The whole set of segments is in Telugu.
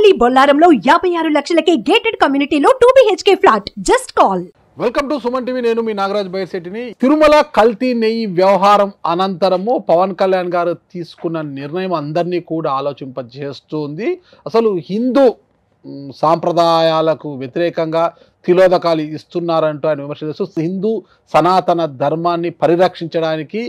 ఓన్లీ బొల్లారంలో 56 లక్షలకే గేటెడ్ కమ్యూనిటీలో 2 BHK flat. Just call. Welcome to Suman TV. నేను మీ నాగరాజ్ బైర్శెట్టిని. తిరుమల కల్తీ నెయ్యి వ్యవహారం అనంతరము పవన్ కళ్యాణ్ గారు తీసుకున్న నిర్ణయం అందరినీ కూడా ఆలోచింపజేస్తుంది. అసలు హిందూ సాంప్రదాయాలకు వ్యతిరేకంగా తిలోదకాలు ఇస్తున్నారంటూ ఆయన విమర్శ చేస్తూ హిందూ సనాతన ధర్మాన్ని పరిరక్షించడానికి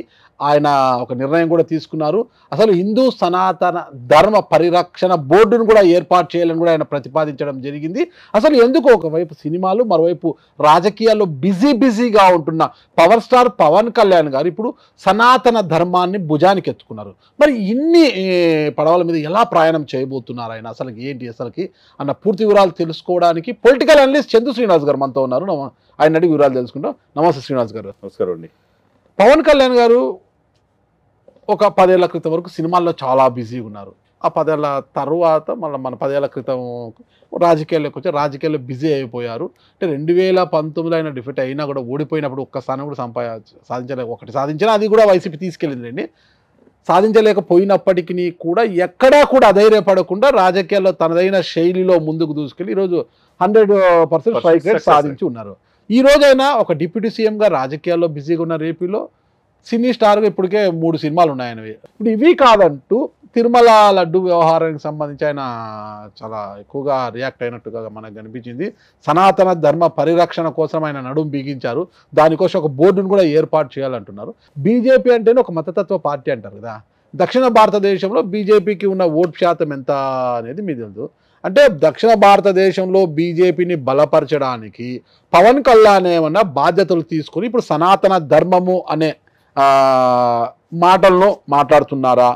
ఆయన ఒక నిర్ణయం కూడా తీసుకున్నారు. అసలు హిందూ సనాతన ధర్మ పరిరక్షణ బోర్డును కూడా ఏర్పాటు చేయాలని కూడా ఆయన ప్రతిపాదించడం జరిగింది. అసలు ఎందుకు ఒకవైపు సినిమాలు, మరోవైపు రాజకీయాల్లో బిజీగా ఉంటున్న పవర్ స్టార్ పవన్ కళ్యాణ్ గారు ఇప్పుడు సనాతన ధర్మాన్ని భుజానికి ఎత్తుకున్నారు. మరి ఇన్ని పడవల మీద ఎలా ప్రయాణం చేయబోతున్నారు ఆయన, అసలు ఏంటి అసలుకి అన్న పూర్తి వివరాలు తెలుసుకోవడానికి పొలిటికల్ అనలిస్ట్ చందు శ్రీనివాస్ గారు మనతో ఉన్నారు. ఆయన అడిగి వివరాలు తెలుసుకుంటాం. నమస్తే శ్రీనివాస్ గారు. నమస్కారం అండి. పవన్ కళ్యాణ్ గారు ఒక 10 ఏళ్ల క్రితం వరకు సినిమాల్లో చాలా బిజీగా ఉన్నారు. ఆ 10 ఏళ్ల తర్వాత మళ్ళీ మన 10 ఏళ్ల క్రితం రాజకీయాల్లోకి వచ్చి రాజకీయాల్లో బిజీ అయిపోయారు. అంటే 2019 ఆయన డిఫెక్ట్ అయినా కూడా ఓడిపోయినప్పుడు ఒక్క స్థానం కూడా ఒకటి సాధించినా అది కూడా వైసీపీ తీసుకెళ్ళిందండి. సాధించలేకపోయినప్పటికీ కూడా ఎక్కడా కూడా అధైర్యపడకుండా రాజకీయాల్లో తనదైన శైలిలో ముందుకు దూసుకెళ్ళి ఈరోజు 100% స్ట్రైక్ రేట్ సాధించి ఉన్నారు. ఈ రోజైనా ఒక డిప్యూటీ సీఎంగా రాజకీయాల్లో బిజీగా ఉన్న రేపీలో సినీ స్టార్గా ఇప్పటికే 3 సినిమాలు ఉన్నాయనవి. ఇప్పుడు ఇవి కాదంటూ తిరుమల లడ్డు వ్యవహారానికి సంబంధించి ఆయన చాలా ఎక్కువగా రియాక్ట్ అయినట్టుగా మనకు కనిపించింది. సనాతన ధర్మ పరిరక్షణ కోసం ఆయన నడుము బిగించారు. దానికోసం ఒక బోర్డును కూడా ఏర్పాటు చేయాలంటున్నారు. బీజేపీ అంటేనే ఒక మతతత్వ పార్టీ అంటారు కదా. దక్షిణ భారతదేశంలో బీజేపీకి ఉన్న ఓటు శాతం ఎంత అనేది మీకు తెలుసు. అంటే దక్షిణ భారతదేశంలో బీజేపీని బలపరచడానికి పవన్ కళ్యాణ్ ఏమన్నా బాధ్యతలు తీసుకుని ఇప్పుడు సనాతన ధర్మము అనే మాటలను మాట్లాడుతున్నారా,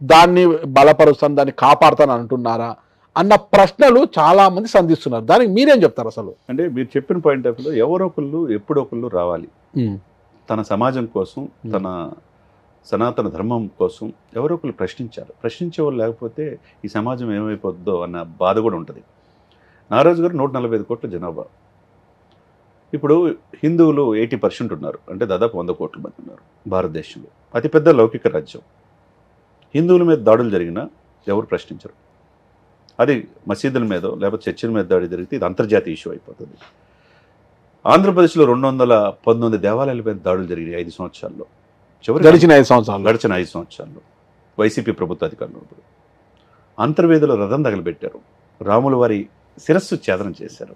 దాన్ని బలపరుస్తాను, దాన్ని కాపాడుతాను అంటున్నారా అన్న ప్రశ్నలు చాలా మంది సంధిస్తున్నారు. దానికి మీరేం చెప్తారు? అసలు అంటే మీరు చెప్పిన పాయింట్ ఆఫ్ వ్యూలో ఎవరొకళ్ళు ఎప్పుడొకళ్ళు రావాలి. తన సమాజం కోసం, తన సనాతన ధర్మం కోసం ఎవరొకళ్ళు ప్రశ్నించే వాళ్ళు లేకపోతే ఈ సమాజం ఏమైపోతుందో అన్న బాధ కూడా ఉంటుంది. నారాజు గారు 145 కోట్ల జనాభా. ఇప్పుడు హిందువులు 80% ఉన్నారు. అంటే దాదాపు 100 కోట్ల మంది ఉన్నారు భారతదేశంలో. అతిపెద్ద లౌకిక రాజ్యం. హిందువుల మీద దాడులు జరిగినా ఎవరు ప్రశ్నించరు. అది మసీదుల మీద లేకపోతే చర్చిల మీద దాడి జరిగితే ఇది అంతర్జాతీయ ఇష్యూ అయిపోతుంది. ఆంధ్రప్రదేశ్లో 219 దేవాలయాల మీద దాడులు జరిగినాయి 5 సంవత్సరాల్లో. గడిచిన 5 సంవత్సరాల్లో వైసీపీ ప్రభుత్వ అధికారులు ఉన్నప్పుడు అంతర్వేదిలో రథం తగలబెట్టారు. రాముల వారి శిరస్సు ఛేదనం చేశారు.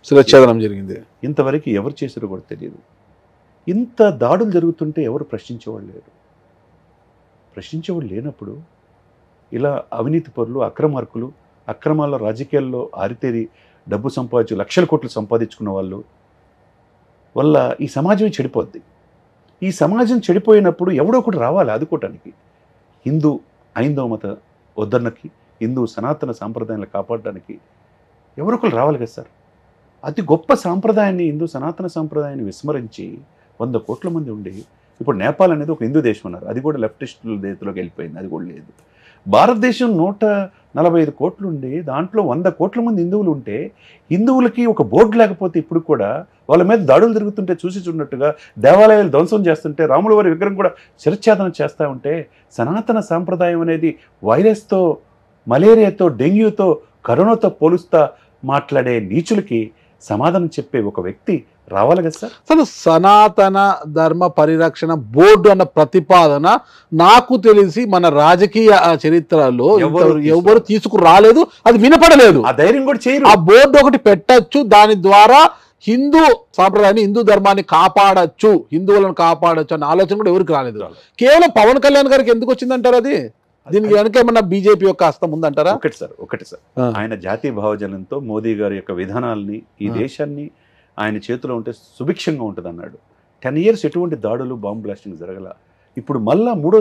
శిరచ్ఛేదనం జరిగింది. ఇంతవరకు ఎవరు చేశారో కూడా తెలియదు. ఇంత దాడులు జరుగుతుంటే ఎవరు ప్రశ్నించేవాళ్ళు లేరు. ప్రశ్నించేవాళ్ళు లేనప్పుడు ఇలా అవినీతి పరులు, అక్రమార్కులు, అక్రమాల రాజకీయాల్లో ఆరితేరి డబ్బు సంపాదించు లక్షల కోట్లు సంపాదించుకున్న వాళ్ళు వల్ల ఈ సమాజమే చెడిపోద్ది. ఈ సమాజం చెడిపోయినప్పుడు ఎవడో ఒకటి రావాలి ఆదుకోవటానికి. హిందూ ఐందవ మత ఉద్ధరణకి, హిందూ సనాతన సాంప్రదాయాలను కాపాడడానికి ఎవరొకరు రావాలి కదా సార్. అతి గొప్ప సాంప్రదాయాన్ని, హిందూ సనాతన సాంప్రదాయాన్ని విస్మరించి 100 కోట్ల మంది ఉండి ఇప్పుడు నేపాల్ అనేది ఒక హిందూ దేశం అన్నారు. అది కూడా లెఫ్టిస్టుల దేశంలోకి వెళ్ళిపోయింది. అది కూడా లేదు. భారతదేశం 145 కోట్లు ఉండి దాంట్లో 100 కోట్ల మంది హిందువులు ఉంటే హిందువులకి ఒక బోర్డు లేకపోతే ఇప్పుడు కూడా వాళ్ళ మీద దాడులు జరుగుతుంటే చూసి చూడనట్టుగా దేవాలయాలు ధ్వంసం చేస్తుంటే రాముల వారి విగ్రహం కూడా శిరచ్ఛేదనం చేస్తూ ఉంటే సనాతన సాంప్రదాయం అనేది వైరస్తో, మలేరియాతో, డెంగ్యూతో, కరోనాతో పోలుస్తా మాట్లాడే నీచులకి సమాధానం చెప్పే ఒక వ్యక్తి రావాలి కదా సార్. అసలు సనాతన ధర్మ పరిరక్షణ బోర్డు అన్న ప్రతిపాదన నాకు తెలిసి మన రాజకీయ చరిత్రలో ఎవరు తీసుకురాలేదు, అది వినపడలేదు. ఆ ధైర్యం కూడా చేయరు. ఆ బోర్డు ఒకటి పెట్టచ్చు, దాని ద్వారా హిందూ సాంప్రదాయాన్ని, హిందూ ధర్మాన్ని కాపాడచ్చు, హిందువులను కాపాడచ్చు అన్న ఆలోచన కూడా ఎవరికి రాలేదు. కేవలం పవన్ కళ్యాణ్ గారికి ఎందుకు వచ్చిందంటారు? అది దీనికి వెనక ఏమన్నా బీజేపీ యొక్క హస్తం ఉందంటారా? ఒకటి సార్ ఆయన జాతీయ భావజనంతో మోదీ గారి యొక్క విధానాల్ని, ఈ దేశాన్ని ఆయన చేతిలో ఉంటే సుభిక్షంగా ఉంటుంది అన్నాడు. 10 years ఎటువంటి దాడులు, బాంబు బ్లాస్టింగ్ జరగల. ఇప్పుడు మళ్ళా మూడో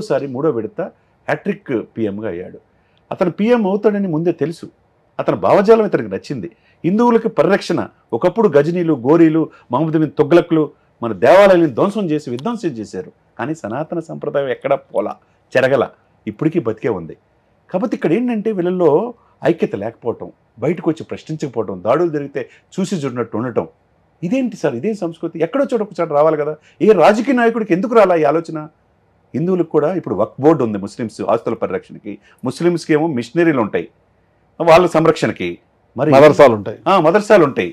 విడత హ్యాట్రిక్ పిఎంగా అయ్యాడు. అతను పిఎం అవుతాడని ముందే తెలుసు. అతని భావజాలం ఇతనికి నచ్చింది. హిందువులకి పరిరక్షణ. ఒకప్పుడు గజనీలు, గోరీలు, మహమ్మద్ బిన్ తుగ్లక్లు మన దేవాలయాలను విధ్వంసం చేశారు. కానీ సనాతన సంప్రదాయం ఎక్కడా పోలా, చెరగల, ఇప్పటికీ బతికే ఉంది. కాబట్టి ఇక్కడ ఏంటంటే వీళ్ళల్లో ఐక్యత లేకపోవటం, బయటకు వచ్చి ప్రశ్నించకపోవటం, దాడులు జరిగితే చూసి చూడనట్టు ఉండటం. ఇదేంటి సార్? ఇదే సంస్కృతి. ఎక్కడో చోట రావాలి కదా. ఏ రాజకీయ నాయకుడికి ఎందుకు రాలా ఈ ఆలోచన? హిందువులకు కూడా ఇప్పుడు వక్ఫ్ బోర్డు ఉంది ముస్లిమ్స్ ఆస్తుల పరిరక్షణకి. ముస్లిమ్స్కి ఏమో మిషనరీలు ఉంటాయి. వాళ్ళ సంరక్షణకి. మరి మదర్సాలు ఉంటాయి. మదర్సాలు ఉంటాయి.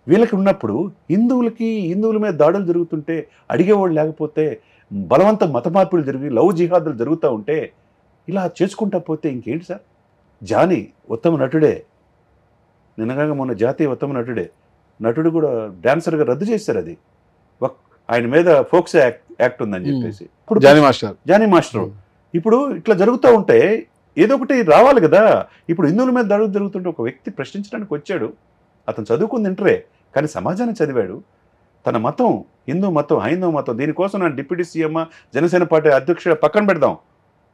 వీళ్ళకి ఉన్నప్పుడు హిందువుల మీద దాడులు జరుగుతుంటే అడిగేవాళ్ళు లేకపోతే బలవంత మత మార్పులు జరిగి లవ్ జిహాదులు జరుగుతూ ఉంటే ఇలా చేసుకుంటా పోతే ఇంకేంటి సార్? జానీ ఉత్తమ నటుడే, నిన్నగా మొన్న జాతీయ ఉత్తమ నటుడు కూడా డాన్సర్గా రద్దు చేశారు. అది ఆయన మీద ఫోక్స్ యాక్ట్ ఉందని చెప్పేసి ఇప్పుడు జానీ మాస్టర్. ఇప్పుడు ఇట్లా జరుగుతూ ఉంటే ఏదో ఒకటి రావాలి కదా. ఇప్పుడు హిందువుల మీద దాడులు జరుగుతుంటే ఒక వ్యక్తి ప్రశ్నించడానికి వచ్చాడు. అతను చదువుకుంది ఇంటరే, కానీ సమాజాన్ని చదివాడు. తన మతం హిందూ మతం, హైందవ మతం, దీనికోసం నా డిప్యూటీ సీఎం జనసేన పార్టీ అధ్యక్షుడు పక్కన పెడదాం,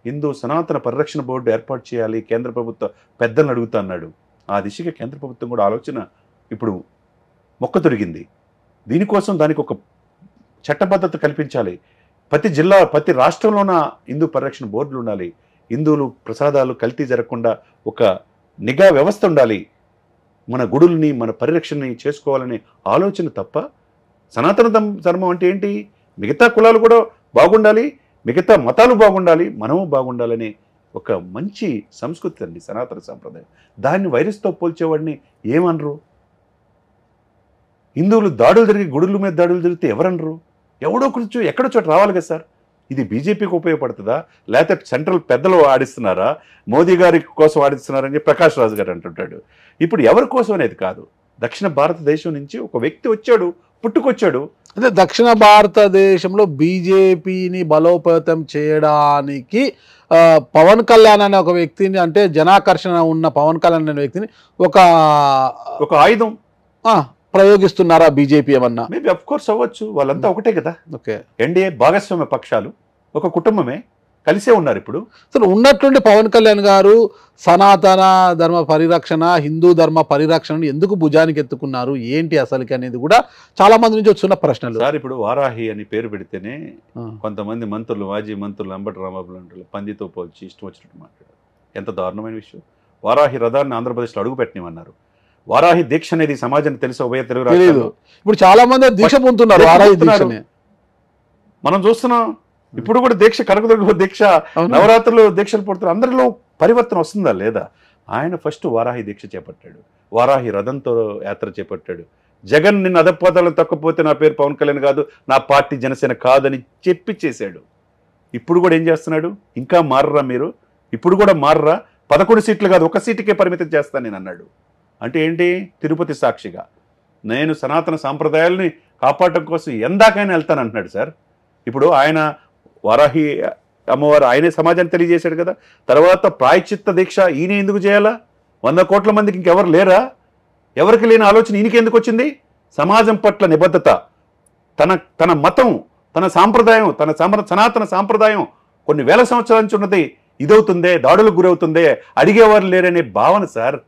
హిందూ సనాతన పరిరక్షణ బోర్డు ఏర్పాటు చేయాలి, కేంద్ర ప్రభుత్వ పెద్దలను అడుగుతా అన్నాడు. ఆ దిశగా కేంద్ర ప్రభుత్వం కూడా ఆలోచన ఇప్పుడు మొక్క తొరిగింది. దీనికోసం దానికి ఒక చట్టబద్ధత కల్పించాలి. ప్రతి జిల్లా ప్రతి రాష్ట్రంలోన హిందూ పరిరక్షణ బోర్డులు ఉండాలి. హిందువులు ప్రసాదాలు కల్తీ జరగకుండా ఒక నిఘా వ్యవస్థ ఉండాలి. మన గుడుల్ని మన పరిరక్షణని చేసుకోవాలనే ఆలోచన తప్ప సనాతన ధర్మం అంటే ఏంటి? మిగతా కులాలు కూడా బాగుండాలి, మిగతా మతాలు బాగుండాలి, మనము బాగుండాలనే ఒక మంచి సంస్కృతి అండి సనాతన సాంప్రదాయం. దాన్ని వైరస్తో పోల్చేవాడిని ఏమనరు? హిందువులు దాడులు జరిగి గుడుల మీద దాడులు జరిగితే ఎవరనరు? ఎవడో కొంచెం ఎక్కడో చోట రావాలి కదా సార్. ఇది బీజేపీకి ఉపయోగపడుతుందా, లేకపోతే సెంట్రల్ పెద్దలు ఆడిస్తున్నారా, మోదీ గారి కోసం ఆడిస్తున్నారని చెప్పి ప్రకాష్ రాజు గారు అంటుంటాడు. ఇప్పుడు ఎవరి కోసం అనేది కాదు. దక్షిణ భారతదేశం నుంచి ఒక వ్యక్తి వచ్చాడు, పుట్టుకొచ్చాడు. అంటే దక్షిణ భారతదేశంలో బీజేపీని బలోపేతం చేయడానికి పవన్ కళ్యాణ్ అనే ఒక వ్యక్తిని, అంటే జనాకర్షణ ఉన్న పవన్ కళ్యాణ్ అనే వ్యక్తిని ఒక ఆయుధం ప్రయోగిస్తున్నారా బీజేపీ ఏమన్నా? మేబీ అఫ్ కోర్స్ అవ్వచ్చు. వాళ్ళంతా ఒకటే కదా. ఓకే, ఎన్డీఏ భాగస్వామ్య పక్షాలు ఒక కుటుంబమే, కలిసే ఉన్నారు. ఇప్పుడు అసలు ఉన్నట్టుండి పవన్ కళ్యాణ్ గారు సనాతన ధర్మ పరిరక్షణ, హిందూ ధర్మ పరిరక్షణను ఎందుకు భుజానికి ఎత్తుకున్నారు, ఏంటి అసలుకి అనేది కూడా చాలా మంది నుంచి వస్తున్న ప్రశ్నలు సార్. ఇప్పుడు వారాహి అని పేరు పెడితేనే కొంతమంది మంత్రులు, మాజీ మంత్రులు అంబటి రాంబాబు లాంటి పందితో పోల్చి ఇష్టం వచ్చినట్టు మాట్లాడారు. ఎంత దారుణమైన విషయం. వారాహి రథాన్ని ఆంధ్రప్రదేశ్లో అడుగు పెట్టినమన్నారు. వారాహి దీక్ష అనేది సమాజానికి తెలిసి ఉభయ తెలుగు రాష్ట్రాల్లో ఇప్పుడు చాలా మంది దీక్ష పొందుతున్నారు. వారాహి దీక్షని మనం చూస్తున్నాం. ఇప్పుడు కూడా దీక్ష, కనకదుర్గ దీక్ష, నవరాత్రులు దీక్షలు పడుతున్నారు. అందరిలో పరివర్తన వస్తుందా లేదా? ఆయన ఫస్ట్ వారాహి దీక్ష చేపట్టాడు, వారాహి రథంతో యాత్ర చేపట్టాడు. జగన్ నిన్ను అధపదాలను తక్కపోతే నా పేరు పవన్ కళ్యాణ్ కాదు, నా పార్టీ జనసేన కాదని చెప్పి చేశాడు. ఇప్పుడు కూడా ఏం చేస్తున్నాడు? ఇంకా మారరా మీరు? ఇప్పుడు కూడా మారరా? 11 సీట్లు కాదు, 1 సీటుకే పరిమితం చేస్తాను నేను అన్నాడు. అంటే ఏంటి? తిరుపతి సాక్షిగా నేను సనాతన సాంప్రదాయాలని కాపాడటం కోసం ఎందాకైనా వెళ్తానంటున్నాడు సార్. ఇప్పుడు ఆయన వారాహి అమ్మవారు ఆయనే సమాజాన్ని తెలియజేశాడు కదా. తర్వాత ప్రాయశ్చిత్త దీక్ష ఈయన ఎందుకు చేయాలా? 100 కోట్ల మందికి ఇంకెవరు లేరా? ఎవరికి లేని ఆలోచన ఈయనకి ఎందుకు వచ్చింది? సమాజం పట్ల నిబద్ధత, తన మతం, తన సాంప్రదాయం, సనాతన సాంప్రదాయం కొన్ని వేల సంవత్సరాల నుంచి ఉన్నది ఇదవుతుందే, దాడులకు గురవుతుందే, అడిగేవారు లేరనే భావన సార్.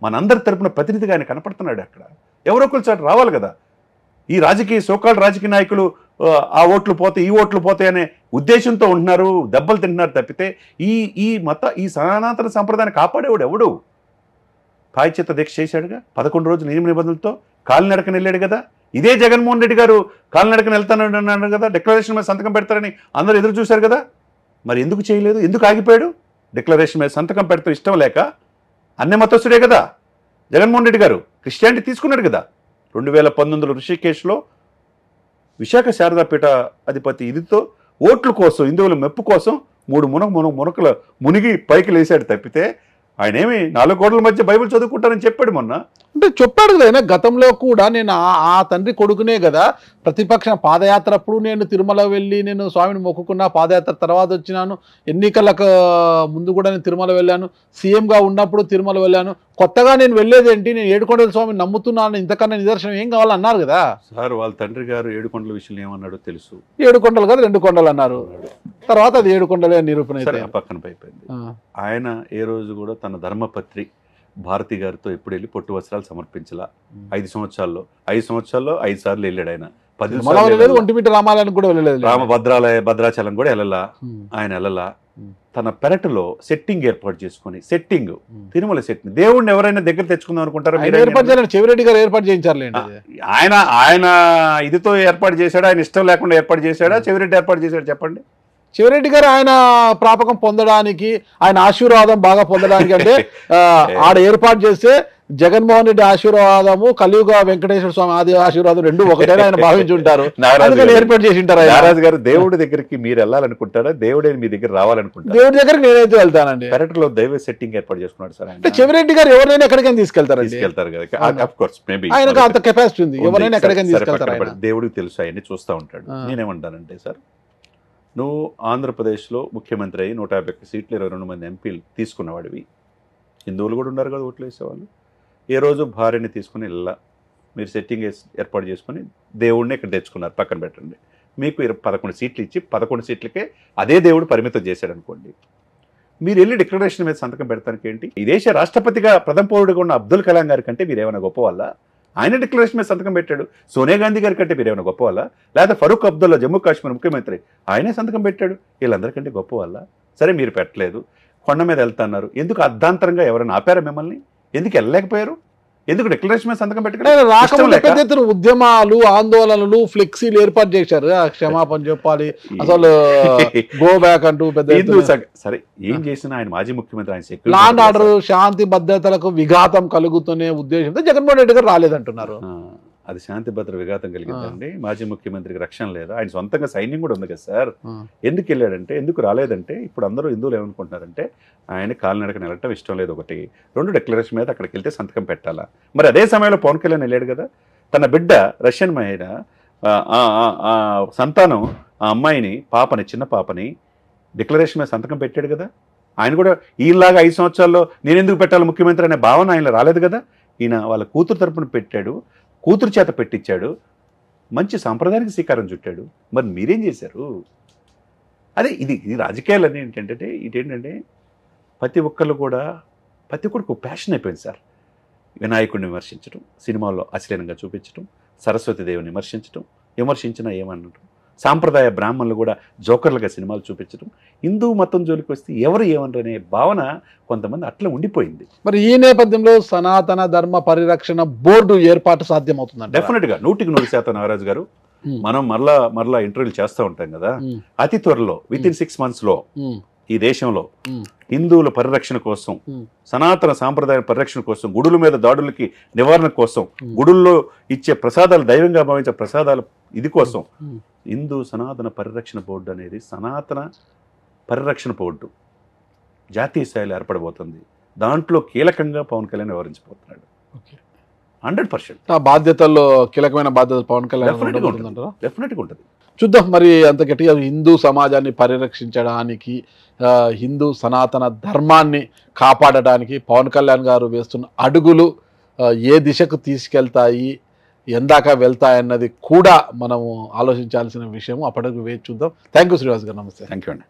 మనందరి తరపున ప్రతినిధిగా ఆయన కనపడుతున్నాడు. అక్కడ ఎవరో ఒకరు సార్ రావాలి కదా. ఈ సోకాల్ రాజకీయ నాయకులు ఆ ఓట్లు పోతే ఈ ఓట్లు పోతాయి అనే ఉద్దేశంతో ఉంటున్నారు, దెబ్బలు తింటున్నారు తప్పితే ఈ సనాతన సంప్రదాయాన్ని కాపాడేవాడు ఎవడు? ప్రాయశ్చిత్త దీక్ష చేశాడుగా 11 రోజులు నియమ నిబంధనలతో. కాలినడకని వెళ్ళాడు కదా. ఇదే జగన్మోహన్ రెడ్డి గారు కాలినడకని వెళ్తానన్నాడు కదా, డిక్లరేషన్ మీద సంతకం పెడతారని అందరూ ఎదురు చూశారు కదా. మరి ఎందుకు చేయలేదు? ఎందుకు ఆగిపోయాడు? డిక్లరేషన్ మీద సంతకం పెడతాం ఇష్టం లేక. అన్ని మతస్థుడే కదా జగన్మోహన్ రెడ్డి గారు. క్రిస్టియానిటీ తీసుకున్నాడు కదా. 2019 ఋషికేశ్లో విశాఖ శారదాపీఠ అధిపతి ఇదితో ఓట్ల కోసం, హిందువుల మెప్పు కోసం 3 మునకల మునిగి పైకి లేచాడు తప్పితే ఆయన ఏమి 4 గోడల మధ్య బైబిల్ చదువుకుంటానని చెప్పాడు మొన్న. అంటే చెప్పాడు కదా. గతంలో కూడా నేను ఆ తండ్రి కొడుకునే కదా, ప్రతిపక్ష పాదయాత్ర అప్పుడు నేను తిరుమల వెళ్ళి నేను స్వామిని మొక్కుకున్నా, పాదయాత్ర తర్వాత వచ్చినాను, ఎన్నికలకు ముందు కూడా నేను తిరుమల వెళ్ళాను, సీఎంగా ఉన్నప్పుడు తిరుమల వెళ్ళాను, కొత్తగా నేను వెళ్ళేదేంటి, నేను ఏడుకొండల స్వామిని నమ్ముతున్నాను, ఇంతకన్నా నిదర్శనం ఏం కావాలన్నారు కదా సార్. వాళ్ళ తండ్రి గారు 7 కొండల విషయంలో ఏమన్నాడో తెలుసు. 7 కొండలు కాదు 2 కొండలు అన్నారు. తర్వాత అది 7 కొండలే నిరూపణ అయితే పక్కన అయిపోయింది. ఆయన ఏ రోజు కూడా తన ధర్మపత్రి భారతి గారితో ఎప్పుడు వెళ్ళి పొట్టు వస్త్రాలు సమర్పించలా. 5 సంవత్సరాల్లో 5 సార్లు వెళ్ళాడు ఆయన. 10 సార్లు ఒంటిమిట్ట రామాలయానికి కూడా వెళ్ళలేదు. భద్రాచలం కూడా వెళ్ళలా. ఆయన వెళ్ళలా. తన పెరటులో సెట్టింగ్ ఏర్పాటు చేసుకుని, తిరుమల సెట్టింగ్, దేవుడిని ఎవరైనా దగ్గర తెచ్చుకుందాం అనుకుంటారా? చెవిరెడ్డి గారు ఏర్పాటు చేయించారు. ఆయన ఇదితో ఏర్పాటు చేశాడా? ఆయన ఇష్టం లేకుండా ఏర్పాటు చేశాడా? చెవిరెడ్డి ఏర్పాటు చేశాడు చెప్పండి. శివరెడ్డి గారు ఆయన ప్రాపకం పొందడానికి, ఆయన ఆశీర్వాదం బాగా పొందడానికి అంటే ఆడ ఏర్పాటు చేస్తే జగన్మోహన్ రెడ్డి ఆశీర్వాదము, కలియుగ వెంకటేశ్వర స్వామి ఆది ఆశీర్వాదం రెండు ఒకటే ఆయన భావించి ఉంటారు, ఏర్పాటు చేసి ఉంటారు. నాగరాజు గారు దేవుడి దగ్గరికి మీరు వెళ్ళాలనుకుంటారా, దేవుడే మీ దగ్గర రావాలనుకుంటారు? దేవుడి దగ్గరికి నేనైతే వెళ్తానండి. పెరట్లో దైవ సెట్టింగ్ ఏర్పాటు చేసుకున్నాడు సార్. అంటే చెవిరెడ్డి గారు ఎవరైనా ఎక్కడికైనా తీసుకెళ్తారు కదా, ఆఫ్ కోర్స్ మేబీ ఆయనకు అంత కెపాసిటీ ఉంది, ఎవరైనా ఎక్కడికైనా తీసుకెళ్తారు. దేవుడికి తెలుసు, అవన్నీ చూస్తూ ఉంటాడు. నేనేమంటానంటే సార్, నువ్వు ఆంధ్రప్రదేశ్లో ముఖ్యమంత్రి అయ్యి 151 సీట్లు 22 మంది ఎంపీలు తీసుకున్నవాడివి. హిందువులు కూడా ఉన్నారు కదా ఓట్లు వేసేవాళ్ళు. ఏ రోజు భార్యని తీసుకుని ఇలా మీరు సెట్టింగ్ ఏర్పాటు చేసుకుని దేవుడిని ఇక్కడ తెచ్చుకున్నారు, పక్కన పెట్టండి. మీకు 11 సీట్లు ఇచ్చి 11 సీట్లకే అదే దేవుడు పరిమితం చేశాడు అనుకోండి. మీరు వెళ్ళి డిక్లరేషన్ మీద సంతకం పెడతానికి ఏంటి? ఈ దేశ రాష్ట్రపతిగా ప్రథమ పౌరుడిగా ఉన్న అబ్దుల్ కలాం గారి కంటే మీరు ఏమైనా గొప్ప వాళ్ళ? ఆయన డిక్లరేషన్ మీద సంతకం పెట్టాడు. సోనియా గాంధీ గారి కంటే మీరు ఏమైనా గొప్ప వాళ్ళ? లేదా ఫరూక్ అబ్దుల్లా జమ్మూ కాశ్మీర్ ముఖ్యమంత్రి, ఆయనే సంతకం పెట్టాడు. వీళ్ళందరికంటే గొప్ప వాళ్ళ? సరే మీరు పెట్టలేదు, కొండ మీద వెళ్తున్నారు, ఎందుకు అర్ధాంతరంగా ఎవరైనా ఆపారా మిమ్మల్ని? ఎందుకు వెళ్ళలేకపోయారు? ఎందుకు డిక్లరేషన్ మీద సంతకం రాకముందు పెద్ద ఎత్తున ఉద్యమాలు, ఆందోళనలు, ఫ్లెక్సీలు ఏర్పాటు చేశారు. క్షమాపణ చెప్పాలి, అసలు గో బ్యాక్ అంటూ పెద్ద. సరే ఏం చేసినా ఆయన మాజీ ముఖ్యమంత్రి, ఆయన లా అండ్ ఆర్డర్ శాంతి భద్రతలకు విఘాతం కలుగుతునే ఉద్దేశంతో జగన్మోహన్ రెడ్డి గారు రాలేదంటున్నారు. అది శాంతి భద్ర విఘాతం కలిగిందండి. మాజీ ముఖ్యమంత్రికి రక్షణ లేదా? ఆయన సొంతంగా సైన్యం కూడా ఉంది కదా సార్. ఎందుకు వెళ్ళాడంటే, ఎందుకు రాలేదంటే, ఇప్పుడు అందరూ హిందువులు ఏమనుకుంటున్నారంటే ఆయన కాలినడకన వెళ్ళటం ఇష్టం లేదు ఒకటి, 2 డిక్లరేషన్ మీద అక్కడికి వెళ్తే సంతకం పెట్టాలా. మరి అదే సమయంలో పవన్ కళ్యాణ్ వెళ్ళాడు కదా, తన బిడ్డ రష్యన్ మహిళ సంతానం, ఆ అమ్మాయిని, పాపని, చిన్న పాపని డిక్లరేషన్ మీద సంతకం పెట్టాడు కదా. ఆయన కూడా ఈయనలాగా 5 సంవత్సరాల్లో నేను ఎందుకు పెట్టాలి ముఖ్యమంత్రి అనే భావన ఆయన రాలేదు కదా. ఈయన వాళ్ళ కూతురు తరపున పెట్టాడు, కూతురు చేత పెట్టించాడు, మంచి సాంప్రదాయానికి శ్రీకారం చుట్టాడు. మరి మీరేం చేశారు? అదే ఇది రాజకీయాలు ఇటేంటంటే ప్రతి ఒక్కళ్ళు కూడా ప్రతి ఒక్కరికి ప్యాషన్ అయిపోయింది సార్. వినాయకుడిని విమర్శించడం, సినిమాల్లో అశ్లీలంగా చూపించడం, సరస్వతీదేవిని విమర్శించినా ఏమన్నట్టు, సాంప్రదాయ బ్రాహ్మణులు కూడా జోకర్లుగా సినిమాలు చూపించడం, హిందూ మతం జోలికి వస్తే ఎవరు ఏమనరనే భావన కొంతమంది అట్లా ఉండిపోయింది. మరి ఈ నేపథ్యంలో సనాతన ధర్మ పరిరక్షణ బోర్డు ఏర్పాటు సాధ్యమవుతుందండి? డెఫినెట్గా 100% నాగరాజు గారు. మనం మరలా ఇంటర్వ్యూలు చేస్తూ ఉంటాం కదా, అతి త్వరలో వితిన్ 6 months ఈ దేశంలో హిందువుల పరిరక్షణ కోసం, సనాతన సాంప్రదాయ పరిరక్షణ కోసం, గుడుల మీద దాడులకి నివారణ కోసం, గుడుల్లో ఇచ్చే ప్రసాదాలు దైవంగా భావించే ప్రసాదాలు ఇది కోసం హిందూ సనాతన పరిరక్షణ బోర్డు అనేది, సనాతన పరిరక్షణ బోర్డు జాతీయ స్థాయిలో ఏర్పడబోతుంది. దాంట్లో కీలకంగా పవన్ కళ్యాణ్ వ్యవహరించబోతున్నాడు. 100% ఆ బాధ్యతల్లో కీలకమైన బాధ్యత పవన్ కళ్యాణ్ డెఫినెట్గా ఉంటుంది. చూద్దాం మరి అంత గట్టిగా హిందూ సమాజాన్ని పరిరక్షించడానికి, హిందూ సనాతన ధర్మాన్ని కాపాడడానికి పవన్ కళ్యాణ్ గారు వేస్తున్న అడుగులు ఏ దిశకు తీసుకెళ్తాయి, ఎందాక వెళ్తాయన్నది కూడా మనము ఆలోచించాల్సిన విషయం. అప్పటికి వేచి చూద్దాం. థ్యాంక్ యూ శ్రీనివాస్ గారు, నమస్తే. థ్యాంక్ యూ అండి.